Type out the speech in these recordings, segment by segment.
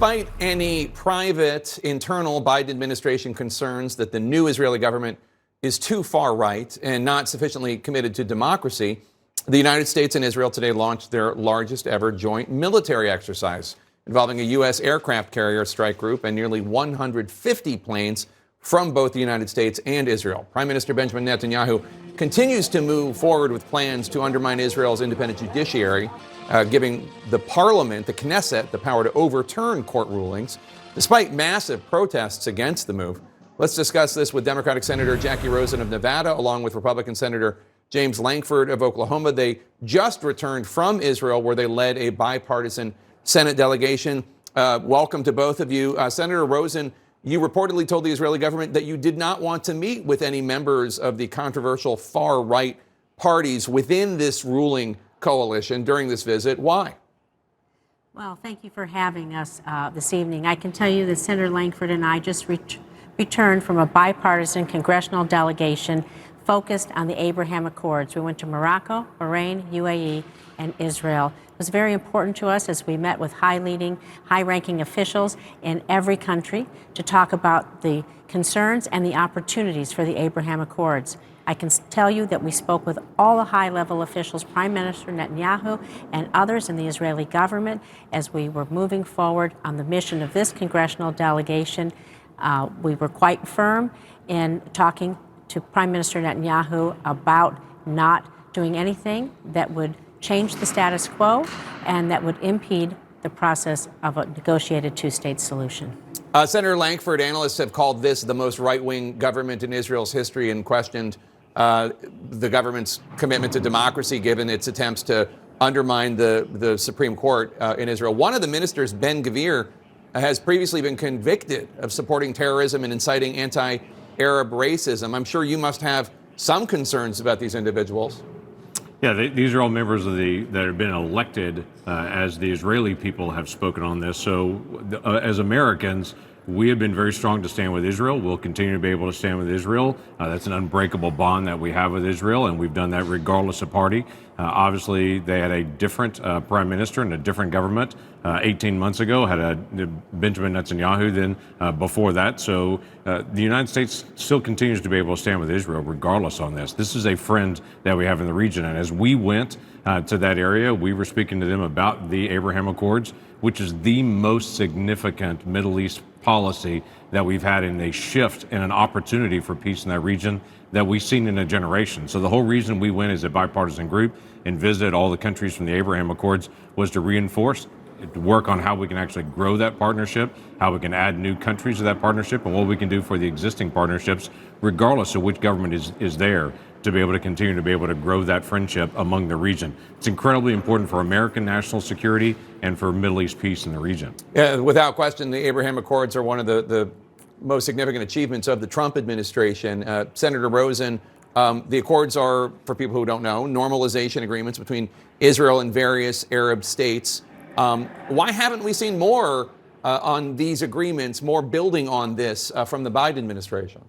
Despite any private, internal Biden administration concerns that the new Israeli government is too far right and not sufficiently committed to democracy, the United States and Israel today launched their largest ever joint military exercise involving a U.S. aircraft carrier strike group and nearly 150 planes from both the United States and Israel. Prime Minister Benjamin Netanyahu continues to move forward with plans to undermine Israel's independent judiciary, giving the parliament, the Knesset, the power to overturn court rulings, despite massive protests against the move. Let's discuss this with Democratic Senator Jackie Rosen of Nevada, along with Republican Senator James Lankford of Oklahoma. They just returned from Israel, where they led a bipartisan Senate delegation. Welcome to both of you. Senator Rosen, you reportedly told the Israeli government that you did not want to meet with any members of the controversial far-right parties within this ruling coalition during this visit. Why? Well, thank you for having us this evening. I can tell you that Senator Lankford and I just returned from a bipartisan congressional delegation focused on the Abraham Accords. We went to Morocco, Bahrain, UAE, and Israel. It was very important to us as we met with high-ranking officials in every country to talk about the concerns and the opportunities for the Abraham Accords. I can tell you that we spoke with all the high-level officials, Prime Minister Netanyahu and others in the Israeli government, as we were moving forward on the mission of this congressional delegation. We were quite firm in talking to Prime Minister Netanyahu about not doing anything that would change the status quo and that would impede the process of a negotiated two-state solution. Senator Lankford, analysts have called this the most right-wing government in Israel's history and questioned the government's commitment to democracy, given its attempts to undermine the Supreme Court in Israel. One of the ministers, Ben Gvir, has previously been convicted of supporting terrorism and inciting anti-Arab racism. I'm sure you must have some concerns about these individuals. Yeah, these are all members of that have been elected as the Israeli people have spoken on this. So as Americans, we have been very strong to stand with Israel. We'll continue to be able to stand with Israel. That's an unbreakable bond that we have with Israel, and we've done that regardless of party. Obviously, they had a different prime minister and a different government 18 months ago, had Benjamin Netanyahu then before that. So the United States still continues to be able to stand with Israel regardless on this. This is a friend that we have in the region. And as we went to that area, we were speaking to them about the Abraham Accords, which is the most significant Middle East policy that we've had in a shift and an opportunity for peace in that region that we've seen in a generation. So the whole reason we went as a bipartisan group and visited all the countries from the Abraham Accords was to reinforce, to work on how we can actually grow that partnership, how we can add new countries to that partnership, and what we can do for the existing partnerships, regardless of which government is there, to be able to continue to be able to grow that friendship among the region. It's incredibly important for American national security and for Middle East peace in the region. Yeah, without question, the Abraham Accords are one of the most significant achievements of the Trump administration. Senator Rosen, the Accords are, for people who don't know, normalization agreements between Israel and various Arab states. Why haven't we seen more on these agreements, more building on this from the Biden administration?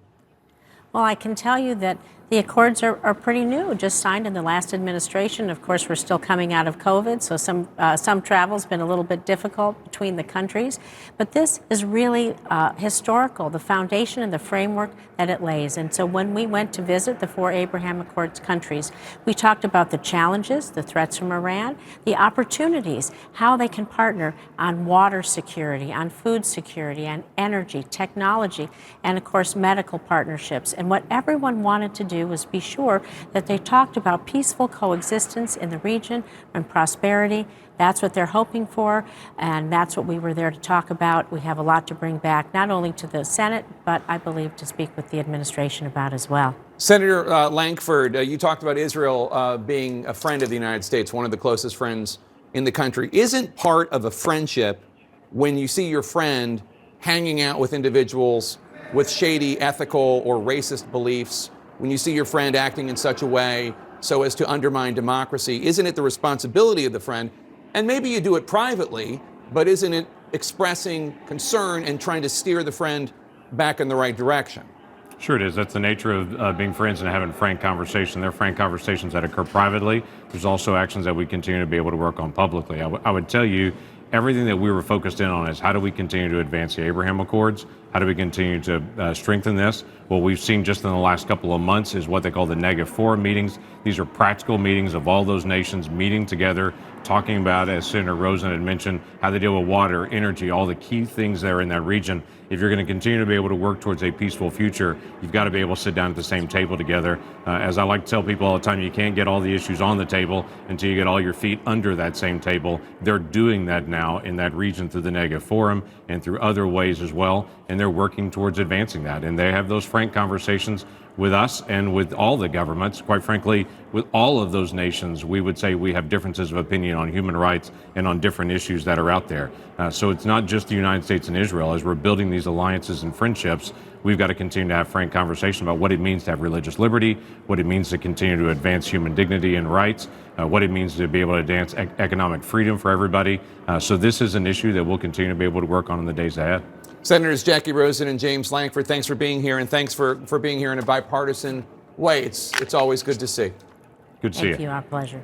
Well, I can tell you that the accords are pretty new, just signed in the last administration. Of course, we're still coming out of COVID, so some travel's been a little bit difficult between the countries. But this is really historical, the foundation and the framework that it lays. And so when we went to visit the 4 Abraham Accords countries, we talked about the challenges, the threats from Iran, the opportunities, how they can partner on water security, on food security, on energy, technology, and of course, medical partnerships. And what everyone wanted to do was be sure that they talked about peaceful coexistence in the region and prosperity. That's what they're hoping for, and that's what we were there to talk about. We have a lot to bring back, not only to the Senate, but I believe to speak with the administration about as well. Senator Lankford, you talked about Israel being a friend of the United States, one of the closest friends in the country. Isn't part of a friendship when you see your friend hanging out with individuals with shady ethical or racist beliefs, when you see your friend acting in such a way so as to undermine democracy? Isn't it the responsibility of the friend? And maybe you do it privately, but isn't it expressing concern and trying to steer the friend back in the right direction? Sure it is. That's the nature of being friends and having frank conversation. There are frank conversations that occur privately. There's also actions that we continue to be able to work on publicly. I would tell you, everything that we were focused in on is how do we continue to advance the Abraham Accords? How do we continue to strengthen this? What we've seen just in the last couple of months is what they call the Nega Forum meetings. These are practical meetings of all those nations meeting together, talking about, as Senator Rosen had mentioned, how they deal with water, energy, all the key things there in that region. If you're going to continue to be able to work towards a peaceful future, you've got to be able to sit down at the same table together. As I like to tell people all the time, you can't get all the issues on the table until you get all your feet under that same table. They're doing that now in that region through the Nega Forum and through other ways as well, and they're working towards advancing that. And they have those frank conversations with us and with all the governments. Quite frankly, with all of those nations, we would say we have differences of opinion on human rights and on different issues that are out there. So it's not just the United States and Israel. As we're building these alliances and friendships, we've got to continue to have frank conversation about what it means to have religious liberty, what it means to continue to advance human dignity and rights, what it means to be able to advance economic freedom for everybody. So this is an issue that we'll continue to be able to work on in the days ahead. Senators Jackie Rosen and James Lankford, thanks for being here, and thanks for being here in a bipartisan way. It's always good to see. Good to see you. Thank you. Our pleasure.